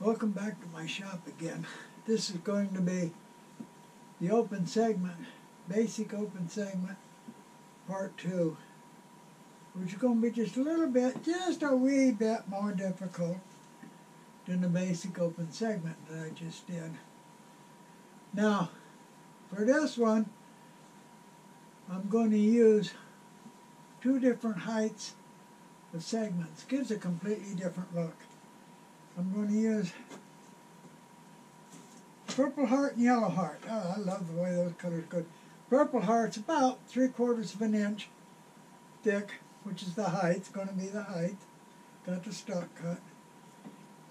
Welcome back to my shop again. This is going to be the open segment, basic open segment, part 2, which is going to be just a little bit, just a wee bit more difficult than the basic open segment that I just did. Now, for this one, I'm going to use 2 different heights of segments. Gives a completely different look. I'm going to use purple heart and yellow heart. Oh, I love the way those colors go. Purple heart's about 3/4 of an inch thick, which is the height. It's going to be the height. Got the stock cut.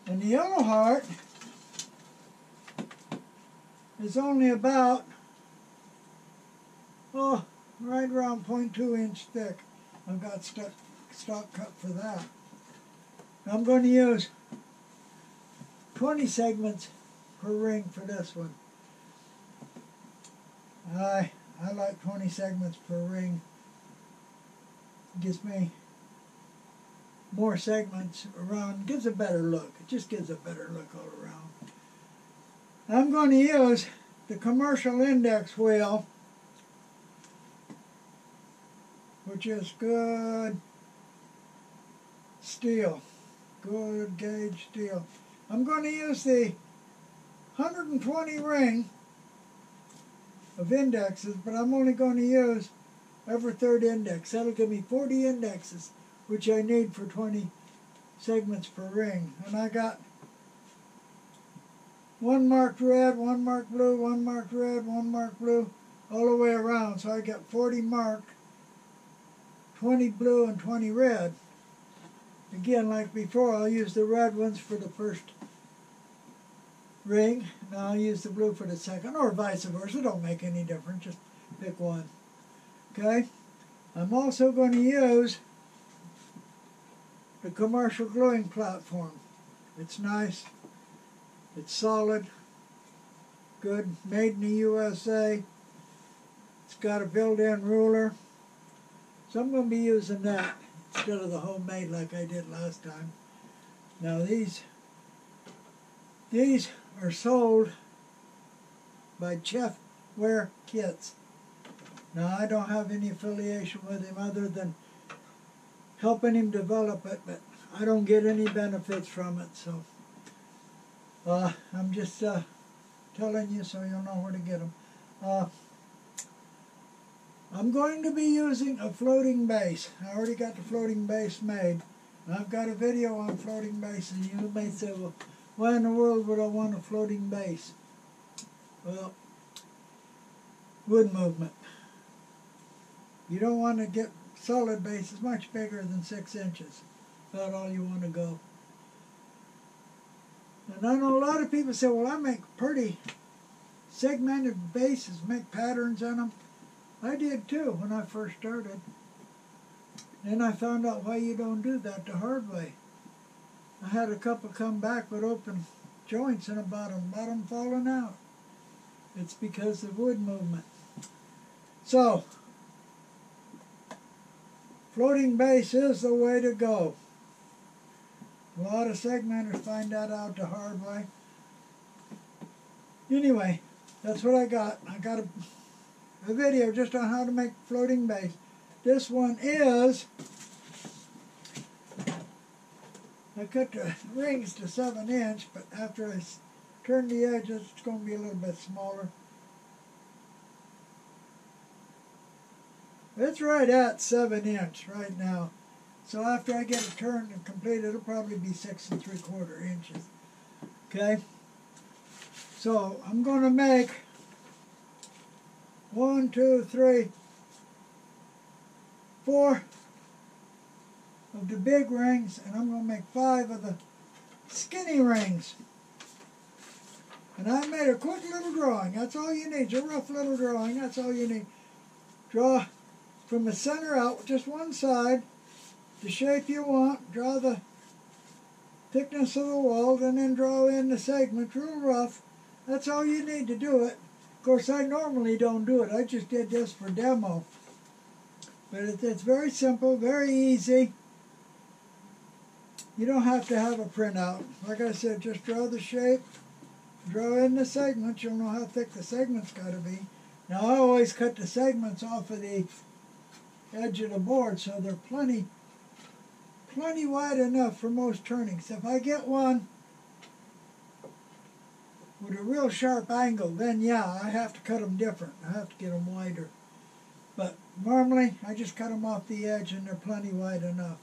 And the yellow heart is only about, right around 0.2 inch thick. I've got stock cut for that. I'm going to use 20 segments per ring for this one. I like 20 segments per ring. It gives me more segments around, gives a better look. It just gives a better look all around. I'm going to use the commercial index wheel, which is good steel, good gauge steel. I'm going to use the 120 ring of indexes, but I'm only going to use every 3rd index. That'll give me 40 indexes, which I need for 20 segments per ring. And I got 1 marked red, 1 marked blue, 1 marked red, 1 marked blue, all the way around. So I got 40 marked, 20 blue, and 20 red. Again, like before, I'll use the red ones for the first ring, and I'll use the blue for the second, or vice versa. Don't make any difference, just pick one. Okay? I'm also going to use the commercial gluing platform. It's nice, it's solid, good, made in the USA. It's got a built-in ruler, so I'm going to be using that instead of the homemade like I did last time. Now these are sold by Chef Wear Kits. Now I don't have any affiliation with him other than helping him develop it, but I don't get any benefits from it, so I'm just telling you so you'll know where to get them. I'm going to be using a floating base. I already got the floating base made. I've got a video on floating bases. You may say, well, why in the world would I want a floating base? Well, wood movement. You don't want to get solid bases much bigger than 6 inches. About all you want to go. And I know a lot of people say, well, I make pretty segmented bases, make patterns on them. I did too when I first started. Then I found out why you don't do that the hard way. I had a couple come back with open joints in the bottom falling out. It's because of wood movement. So, floating base is the way to go. A lot of segmenters find that out the hard way. Anyway, that's what I got. I got a video just on how to make floating base. This one is, I cut the rings to 7 inch, but after I turn the edges, it's going to be a little bit smaller. It's right at 7 inch right now. So after I get it turned and completed, it'll probably be 6 3/4 inches. Okay? So I'm going to make 1, 2, 3, 4 of the big rings, and I'm going to make 5 of the skinny rings. And I made a quick little drawing. That's all you need. A rough little drawing. That's all you need. Draw from the center out, just one side, the shape you want. Draw the thickness of the wall, and then draw in the segment real rough. That's all you need to do it. Of course, I normally don't do it. I just did this for demo. But it's very simple, very easy. You don't have to have a printout. Like I said, just draw the shape, draw in the segments. You'll know how thick the segment's got to be. Now I always cut the segments off of the edge of the board so they're plenty wide enough for most turnings. If I get one with a real sharp angle, then yeah, I have to cut them different. I have to get them wider. But normally, I just cut them off the edge and they're plenty wide enough.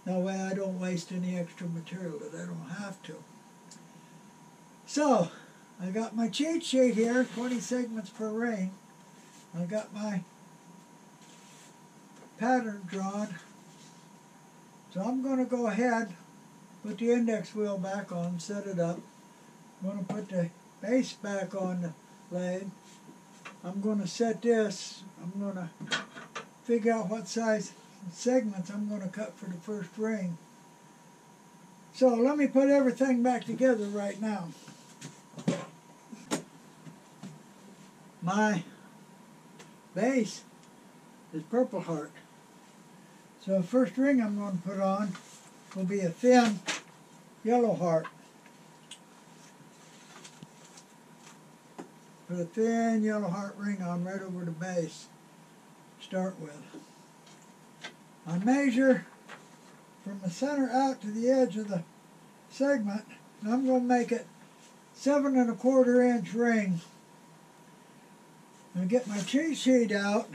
That way I don't waste any extra material that I don't have to. So, I got my cheat sheet here, 20 segments per ring. I got my pattern drawn. So I'm going to go ahead, put the index wheel back on, set it up. I'm going to put the base back on the lathe. I'm going to set this. I'm going to figure out what size segments I'm going to cut for the first ring. So let me put everything back together right now. My base is Purple Heart. So the first ring I'm going to put on will be a thin Yellow Heart. Put a thin Yellow Heart ring on right over the base to start with. I measure from the center out to the edge of the segment, and I'm going to make it 7 1/4 inch ring. I get my cheat sheet out,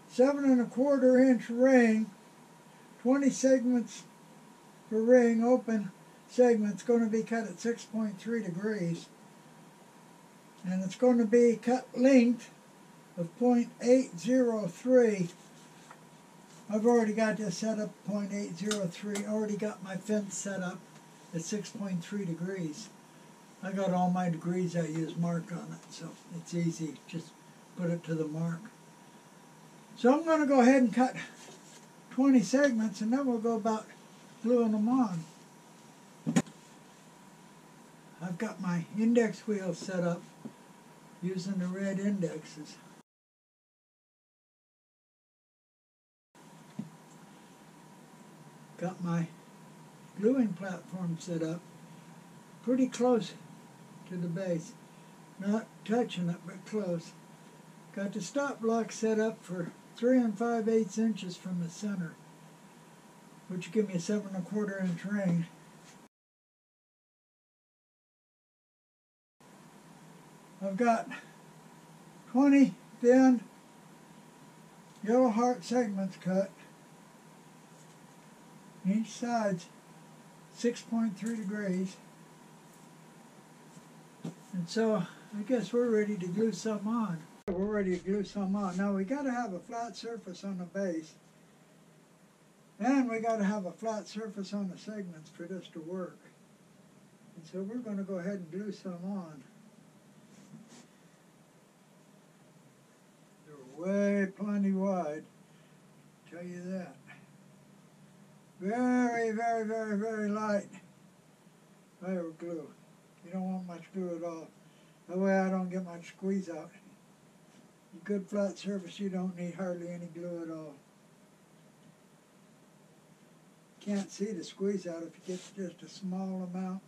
7 1/4 inch ring, 20 segments per ring, open segment's going to be cut at 6.3 degrees. And it's going to be cut length of 0.803. I've already got this set up 0.803. Already got my fence set up at 6.3 degrees. I got all my degrees I use marked on it, so it's easy. Just put it to the mark. So I'm going to go ahead and cut 20 segments, and then we'll go about gluing them on. I've got my index wheel set up using the red indexes. Got my gluing platform set up pretty close to the base. Not touching it, but close. Got the stop block set up for 3 5/8 inches from the center, which will give me a 7 1/4 inch ring. I've got 20 thin Yellow Heart segments cut. Each side's 6.3 degrees. And so I guess we're ready to glue some on. We're ready to glue some on. Now we got to have a flat surface on the base. And we got to have a flat surface on the segments for this to work. And so we're going to go ahead and glue some on. They're way plenty wide, I'll tell you that. Very, very, very, very light fire glue. You don't want much glue at all. That way I don't get much squeeze out. A good flat surface, you don't need hardly any glue at all. Can't see the squeeze out if you get just a small amount.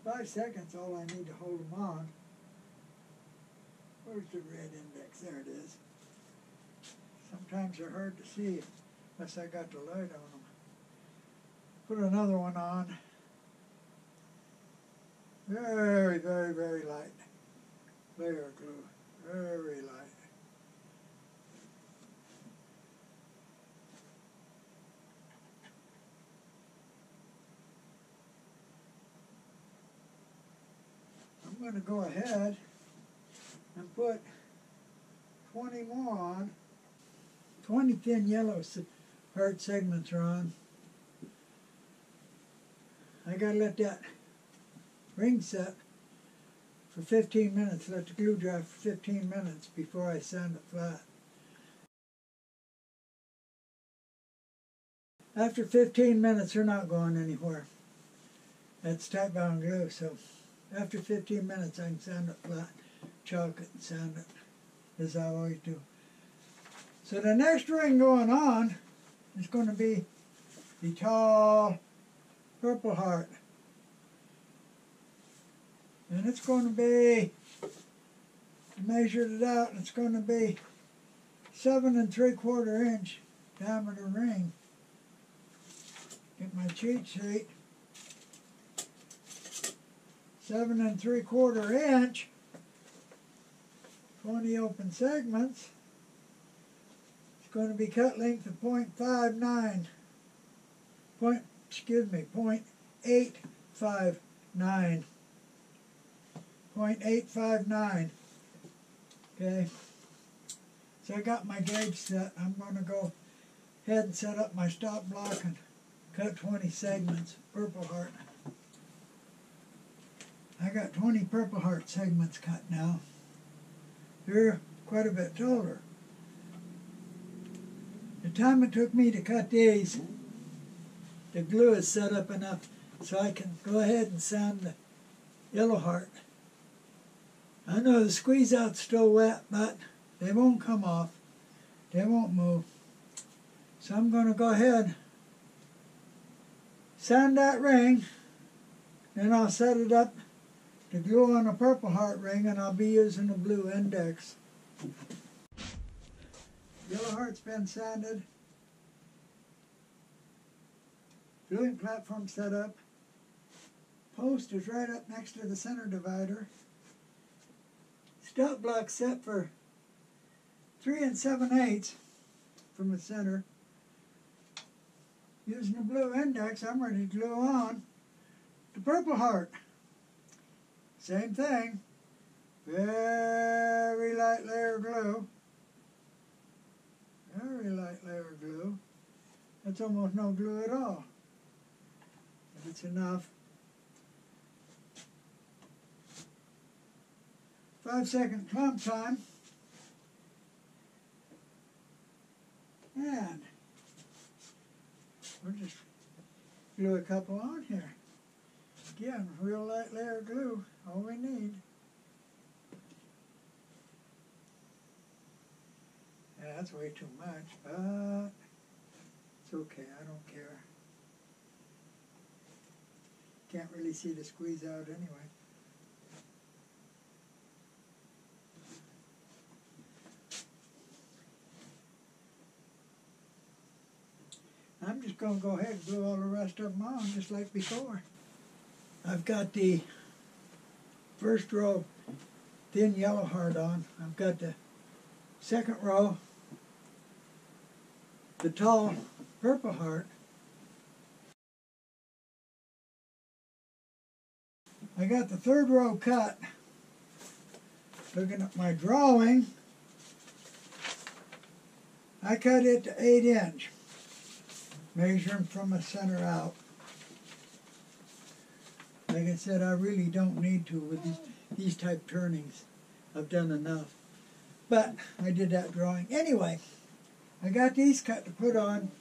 Five seconds all I need to hold them on. Where's the red index? There it is. Sometimes they're hard to see unless I got the light on them. Put another one on. Very, very, very light layer of glue. Very light. I'm going to go ahead and put 20 more on. 20 thin yellow heart segments are on. I got to let that ring set for 15 minutes, let the glue dry for 15 minutes before I sand it flat. After 15 minutes, they're not going anywhere. That's tight bound glue, so after 15 minutes I can sand it flat, chalk it and sand it, as I always do. So the next ring going on is going to be the tall Purple Heart. And it's going to be, I measured it out, and it's going to be 7 3/4 inch diameter ring. Get my cheat sheet. 7 3/4 inch, 20 open segments. It's going to be cut length of 0.859. Okay. So I got my gauge set. I'm going to go ahead and set up my stop block and cut 20 segments, Purple Heart. I got 20 Purple Heart segments cut now. They're quite a bit taller. The time it took me to cut these, the glue is set up enough so I can go ahead and sand the yellow heart. I know the squeeze out's still wet, but they won't come off. They won't move. So I'm going to go ahead, sand that ring, then I'll set it up to glue on a Purple Heart ring, and I'll be using a blue index. Yellow Heart's been sanded. Gluing platform set up. Post is right up next to the center divider. Stop block set for 3 7/8 from the center. Using the blue index, I'm ready to glue on the Purple Heart. Same thing. Very light layer of glue. Very light layer of glue. That's almost no glue at all. But it's enough. 5-second clamp time. And we'll just glue a couple on here. Again, real light layer of glue, all we need. Yeah, that's way too much, but it's okay, I don't care. Can't really see the squeeze out anyway. I'm just going to go ahead and glue all the rest of them on just like before. I've got the first row thin yellow heart on. I've got the second row the tall Purple Heart. I got the third row cut. Looking at my drawing, I cut it to 8 inch, measuring from the center out. Like I said, I really don't need to with these type turnings. I've done enough. But I did that drawing. Anyway, I got these cut to put on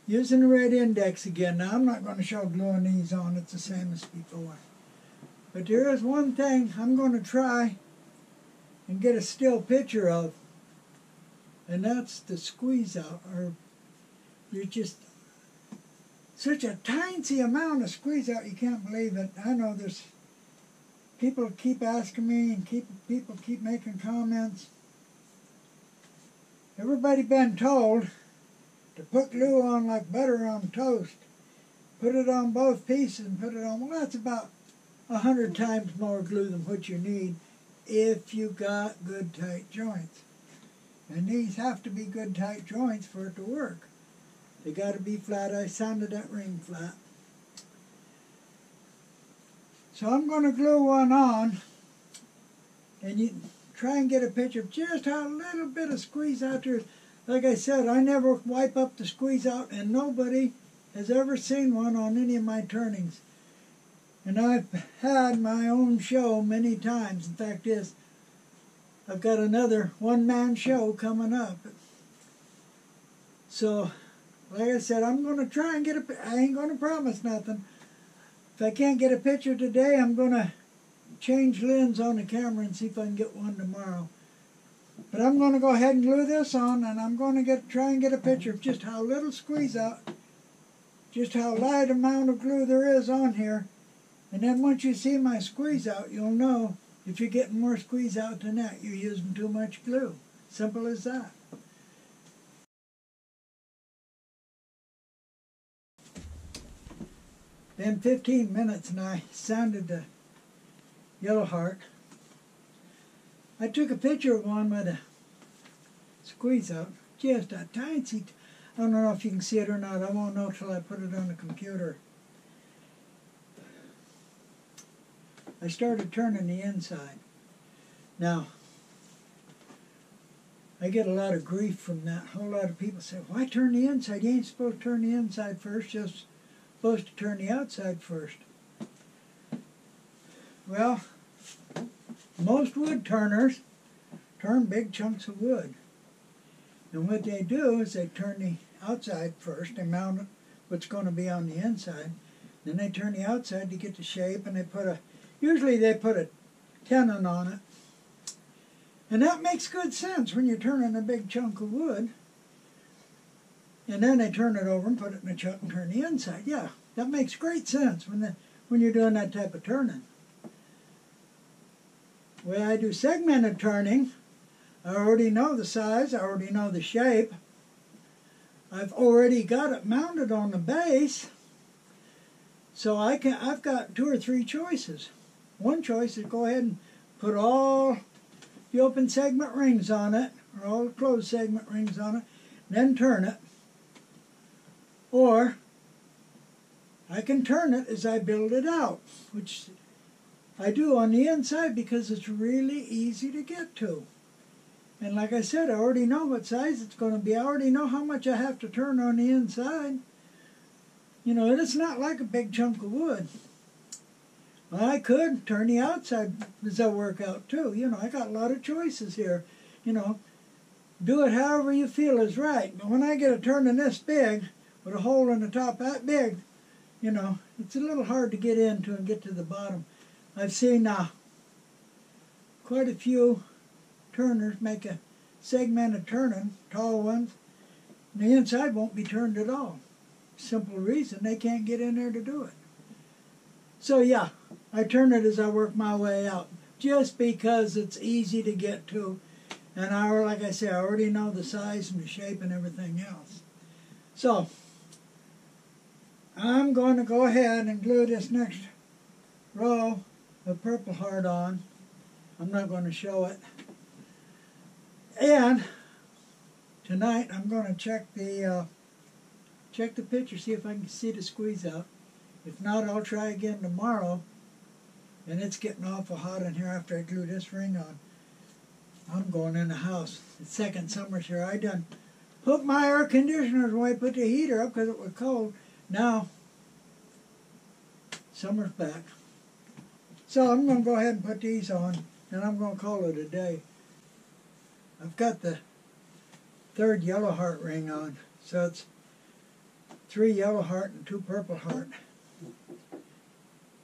using the red index again. Now I'm not going to show gluing these on. It's the same as before. But there is one thing I'm going to try and get a still picture of. And that's the squeeze out. Or you just... such a tiny amount of squeeze out, you can't believe it. I know there's people keep asking me and people keep making comments. Everybody been told to put glue on like butter on toast. Put it on both pieces and put it on, well, that's about 100 times more glue than what you need if you got good tight joints. And these have to be good tight joints for it to work. They got to be flat. I sanded that ring flat. So I'm going to glue one on, and you try and get a picture of just how a little bit of squeeze out there. Like I said, I never wipe up the squeeze out, and nobody has ever seen one on any of my turnings. And I've had my own show many times. In fact, I've got another one-man show coming up. So, like I said, I'm going to try and I ain't going to promise nothing. If I can't get a picture today, I'm going to change lens on the camera and see if I can get one tomorrow. But I'm going to go ahead and glue this on, and I'm going to try and get a picture of just how little squeeze out, just how light amount of glue there is on here. And then once you see my squeeze out, you'll know if you're getting more squeeze out than that, you're using too much glue. Simple as that. Been 15 minutes and I sanded the yellow heart. I took a picture of one with a squeeze out, just a tiny. I don't know if you can see it or not. I won't know till I put it on the computer. I started turning the inside. Now, I get a lot of grief from that. A whole lot of people say, why turn the inside? You ain't supposed to turn the inside first, just supposed to turn the outside first. Well, most wood turners turn big chunks of wood. And what they do is they turn the outside first. They mount what's going to be on the inside. Then they turn the outside to get the shape, and usually they put a tenon on it. And that makes good sense when you're turning a big chunk of wood. And then they turn it over and put it in a chuck and turn the inside. Yeah, that makes great sense when you're doing that type of turning. When I do segmented turning, I already know the size, I already know the shape. I've already got it mounted on the base. So I've got 2 or 3 choices. One choice is go ahead and put all the open segment rings on it, or all the closed segment rings on it, then turn it. Or I can turn it as I build it out, which I do on the inside because it's really easy to get to. And like I said, I already know what size it's going to be. I already know how much I have to turn on the inside. You know, it's not like a big chunk of wood. I could turn the outside as I work out too. You know, I got a lot of choices here. You know, do it however you feel is right. But when I get a turning this big, with a hole in the top that big, you know, it's a little hard to get into and get to the bottom. I've seen quite a few turners make a segmented turning, tall ones, and the inside won't be turned at all. Simple reason, they can't get in there to do it. So yeah, I turn it as I work my way out, just because it's easy to get to. And like I say, I already know the size and the shape and everything else. So, I'm going to go ahead and glue this next row of purple heart on. I'm not going to show it. And tonight I'm going to check the picture, see if I can see the squeeze out. If not, I'll try again tomorrow. And it's getting awful hot in here after I glue this ring on. I'm going in the house. It's second summer's here. I done put my air conditioners away, put the heater up because it was cold. Now, summer's back. So I'm going to go ahead and put these on, and I'm going to call it a day. I've got the 3rd yellow heart ring on, so it's 3 yellow heart and 2 purple heart.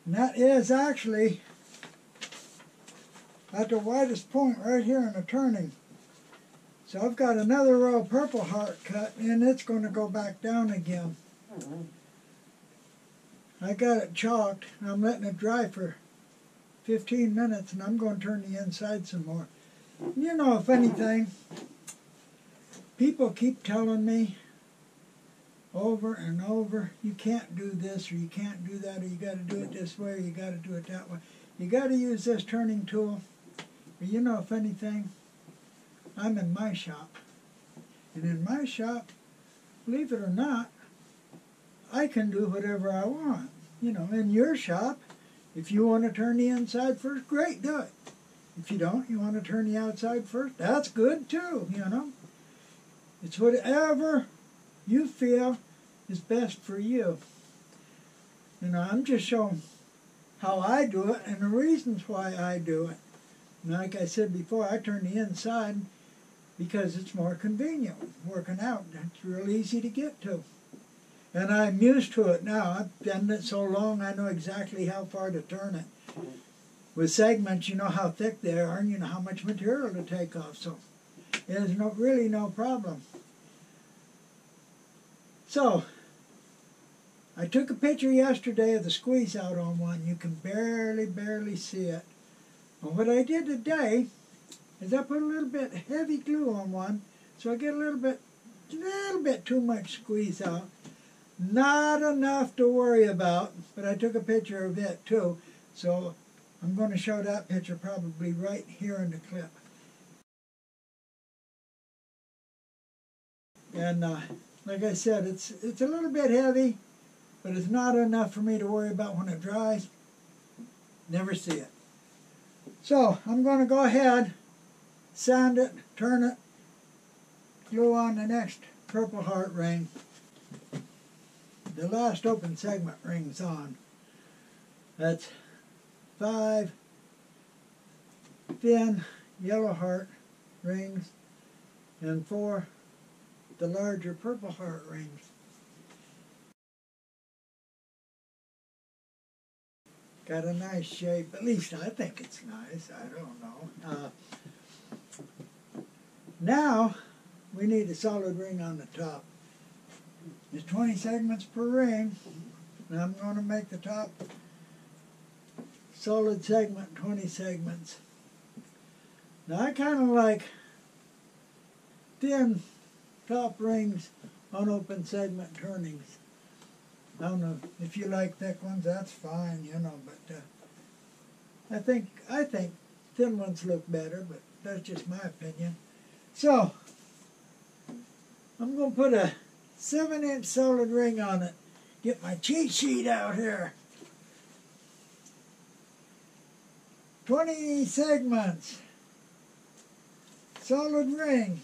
And that is actually at the widest point right here in the turning. So I've got another row of purple heart cut, and it's going to go back down again. I got it chalked, and I'm letting it dry for 15 minutes, and I'm going to turn the inside some more. You know, if anything, people keep telling me over and over, you can't do this, or you can't do that, or you got to do it this way, or you got to do it that way. You got to use this turning tool. But you know, if anything, I'm in my shop. And in my shop, believe it or not, I can do whatever I want. You know, in your shop, if you want to turn the inside first, great, do it. If you don't, you want to turn the outside first, that's good too, you know. It's whatever you feel is best for you. You know, I'm just showing how I do it and the reasons why I do it. And like I said before, I turn the inside because it's more convenient working out. It's real easy to get to. And I'm used to it now. I've done it so long, I know exactly how far to turn it. With segments, you know how thick they are, and you know how much material to take off. So There's really no problem. So, I took a picture yesterday of the squeeze out on one. You can barely see it. And what I did today is I put a little bit heavy glue on one, so I get a little bit too much squeeze out. Not enough to worry about, but I took a picture of it too, so I'm going to show that picture probably right here in the clip. And like I said, it's a little bit heavy, but it's not enough for me to worry about when it dries. Never see it. So I'm going to go ahead, sand it, turn it, glue on the next Purple Heart ring. The last open segment ring's on. That's 5 thin yellow heart rings and 4 the larger Purple Heart rings. Got a nice shape, at least I think it's nice, I don't know. Now we need a solid ring on the top. There's 20 segments per ring, and I'm going to make the top solid segment 20 segments. Now I kind of like thin top rings on open segment turnings. I don't know if you like thick ones, that's fine, you know, but I think thin ones look better, but that's just my opinion. So I'm going to put a 7-inch solid ring on it. Get my cheat sheet out here. 20 segments. Solid ring.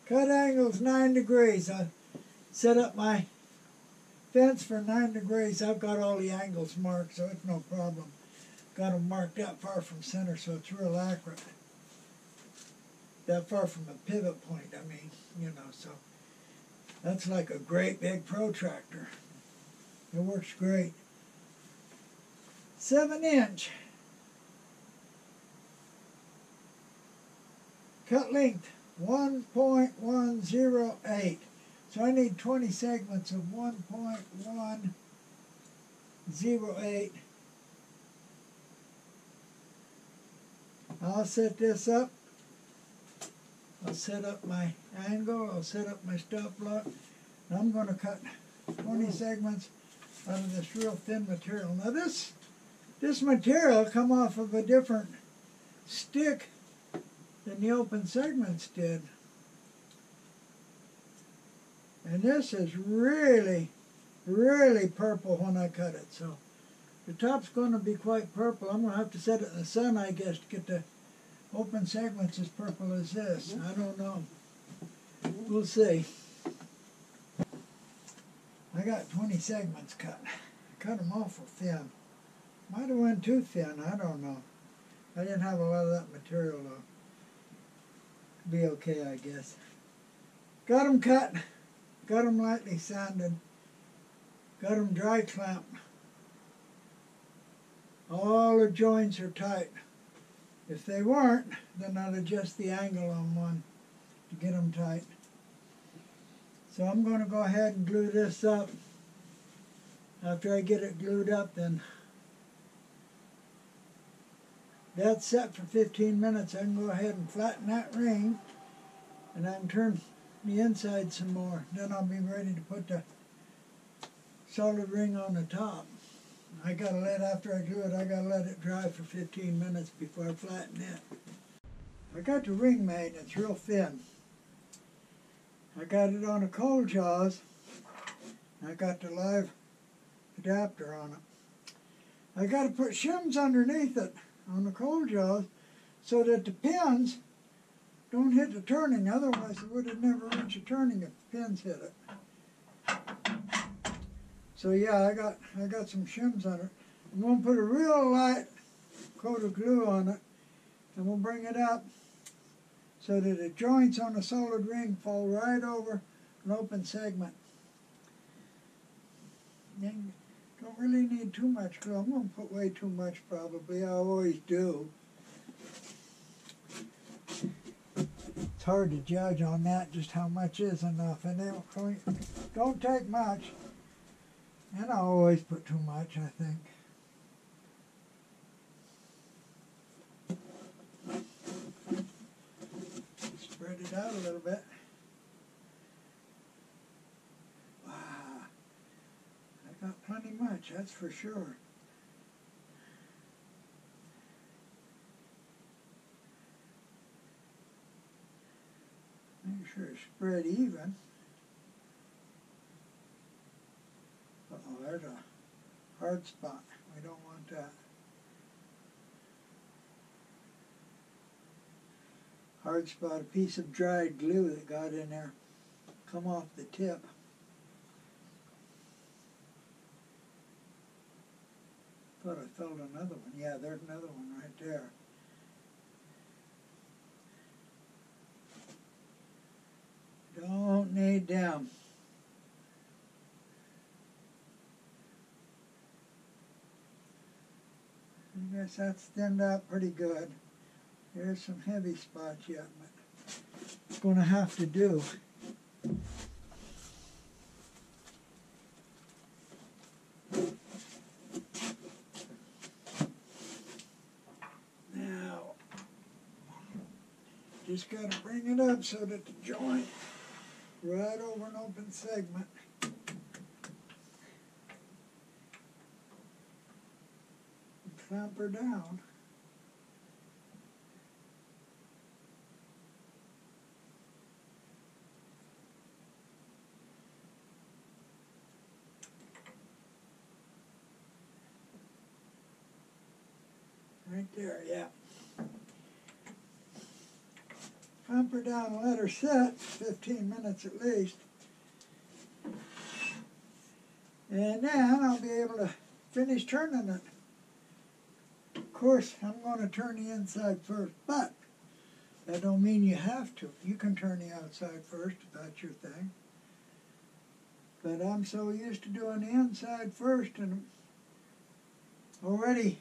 Cut angles 9 degrees. I set up my fence for 9 degrees. I've got all the angles marked, so it's no problem. Got them marked that far from center, so it's real accurate. That far from a pivot point, I mean, you know, so that's like a great big protractor. It works great. 7-inch. Cut length 1.108. So I need 20 segments of 1.108. I'll set this up. I'll set up my angle. I'll set up my stop block. And I'm going to cut 20 segments out of this real thin material. Now this material come off of a different stick than the open segments did. And this is really, really purple when I cut it. So the top's going to be quite purple. I'm going to have to set it in the sun, I guess, to get the open segments as purple as this. I don't know. We'll see. I got 20 segments cut. I cut them awful thin. Might have went too thin. I don't know. I didn't have a lot of that material though. Be okay, I guess. Got them cut. Got them lightly sanded. Got them dry clamped. All the joints are tight. If they weren't, then I'd adjust the angle on one to get them tight. So I'm going to go ahead and glue this up. After I get it glued up, then that's set for 15 minutes. I can go ahead and flatten that ring, and I can turn the inside some more. Then I'll be ready to put the solid ring on the top. I gotta after I glue it, I gotta let it dry for 15 minutes before I flatten it. I got the ring made, it's real thin. I got it on a cold jaws. I got the live adapter on it. I gotta put shims underneath it on the cold jaws so that the pins don't hit the turning, otherwise it would have never reached a turning if the pins hit it. So yeah, I got some shims on it. I'm going to put a real light coat of glue on it, and we'll bring it up so that the joints on the solid ring fall right over an open segment. And don't really need too much glue. I'm going to put way too much probably. I always do. It's hard to judge on that, just how much is enough. And they don't take much. And I always put too much, I think. Spread it out a little bit. Wow. I got plenty much, that's for sure. Make sure it's spread even. Uh-oh, there's a hard spot. We don't want that. Hard spot, a piece of dried glue that got in there. Come off the tip. Thought I felt another one. Yeah, there's another one right there. Don't need them. I guess that's thinned out pretty good. There's some heavy spots yet, but it's going to have to do. Now, just got to bring it up so that the joint right over an open segment. Clamp her down. Right there, yeah. Clamp her down and let her sit 15 minutes at least. And then I'll be able to finish turning it. Of course, I'm going to turn the inside first, but that don't mean you have to. You can turn the outside first if that's your thing. But I'm so used to doing the inside first, and already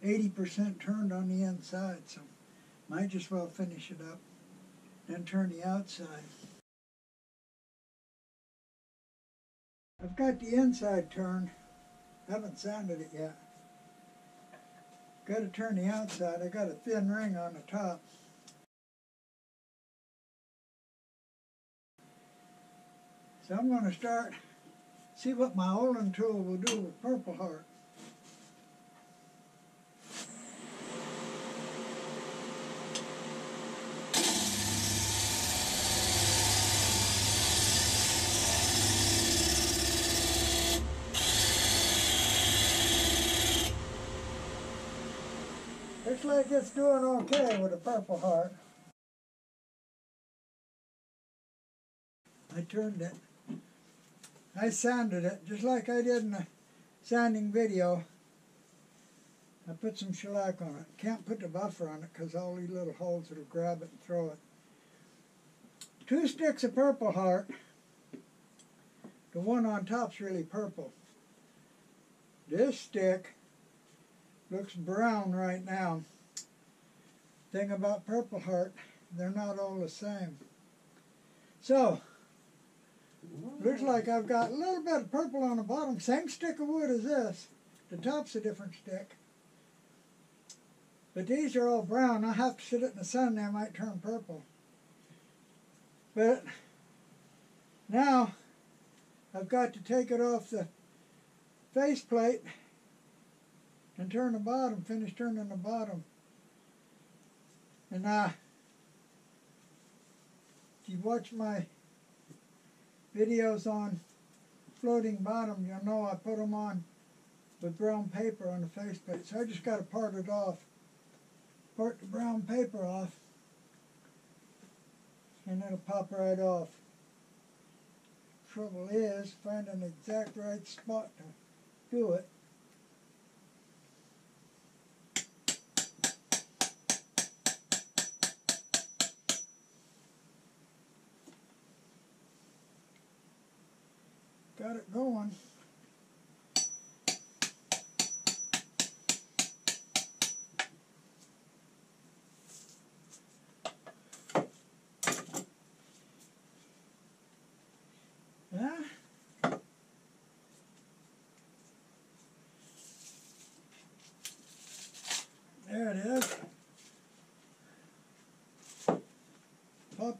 80% turned on the inside, so might just well finish it up, then turn the outside. I've got the inside turned, haven't sanded it yet. Got to turn the outside. I got a thin ring on the top. So I'm going to start, see what my Olin tool will do with Purple Heart. Looks like it's doing okay with a Purple Heart. I turned it. I sanded it just like I did in the sanding video. I put some shellac on it. Can't put the buffer on it because all these little holes that'll grab it and throw it. 2 sticks of Purple Heart. The one on top's really purple. This stick looks brown right now. Thing about Purple Heart, they're not all the same. So, looks like I've got a little bit of purple on the bottom. Same stick of wood as this. The top's a different stick. But these are all brown. I have to sit it in the sun, they might turn purple. But now I've got to take it off the faceplate and turn the bottom, finish turning the bottom. And if you watch my videos on floating bottom, you'll know I put them on with brown paper on the faceplate. So I just got to part it off. Part the brown paper off, and it'll pop right off. Trouble is finding the exact right spot to do it. Got it going.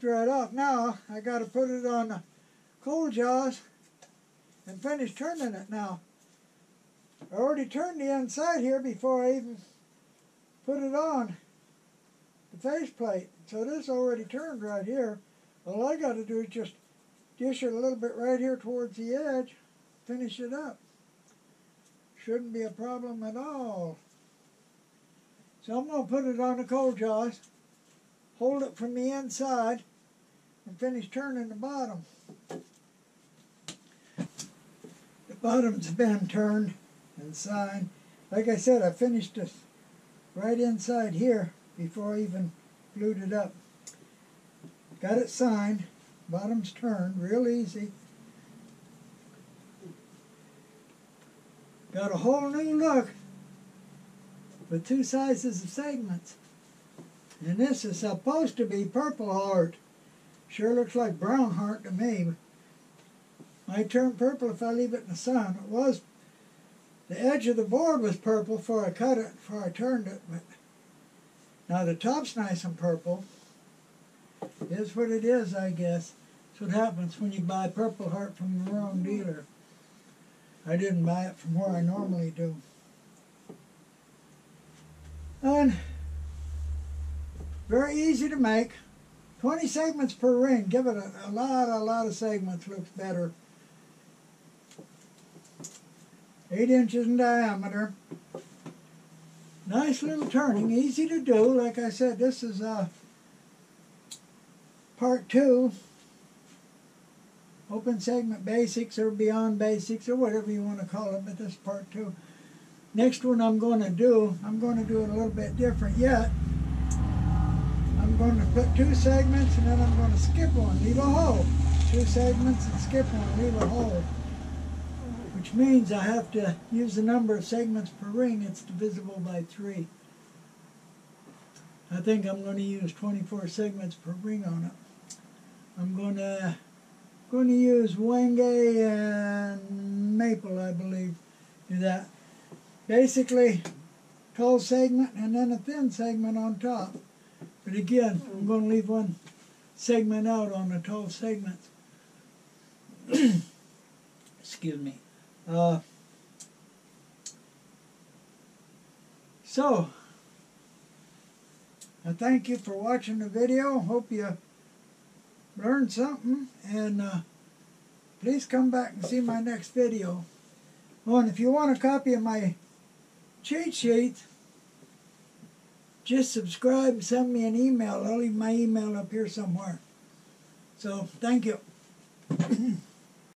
right off. Now I got to put it on the coal jaws and finish turning it now. I already turned the inside here before I even put it on the faceplate. So this already turned right here. All I got to do is just dish it a little bit right here towards the edge, finish it up. Shouldn't be a problem at all. So I'm going to put it on the coal jaws, hold it from the inside, and finish turning the bottom. The bottom's been turned and signed. Like I said, I finished this right inside here before I even glued it up. Got it signed, bottom's turned, real easy. Got a whole new look with two sizes of segments. And this is supposed to be purple heart. Sure looks like brown heart to me. Might turn purple if I leave it in the sun. It was, the edge of the board was purple before I cut it, before I turned it. But now the top's nice and purple. It is what it is, I guess. That's what happens when you buy purple heart from the wrong dealer. I didn't buy it from where I normally do. And very easy to make. 20 segments per ring. Give it a lot of segments. Looks better. 8 inches in diameter. Nice little turning. Easy to do. Like I said, this is part 2. Open segment basics or beyond basics or whatever you want to call it. But this is part 2. Next one I'm going to do it a little bit different yet. I'm going to put 2 segments and then I'm going to skip one, leave a hole. 2 segments and skip one, leave a hole. Which means I have to use the number of segments per ring. It's divisible by 3. I think I'm going to use 24 segments per ring on it. I'm going to use wenge and maple, I believe, do that. Basically, tall segment and then a thin segment on top. But again, I'm going to leave one segment out on the tall segments. Excuse me. So, I thank you for watching the video. Hope you learned something. And please come back and see my next video. Oh, and if you want a copy of my cheat sheet, just subscribe and send me an email. I'll leave my email up here somewhere. So, thank you.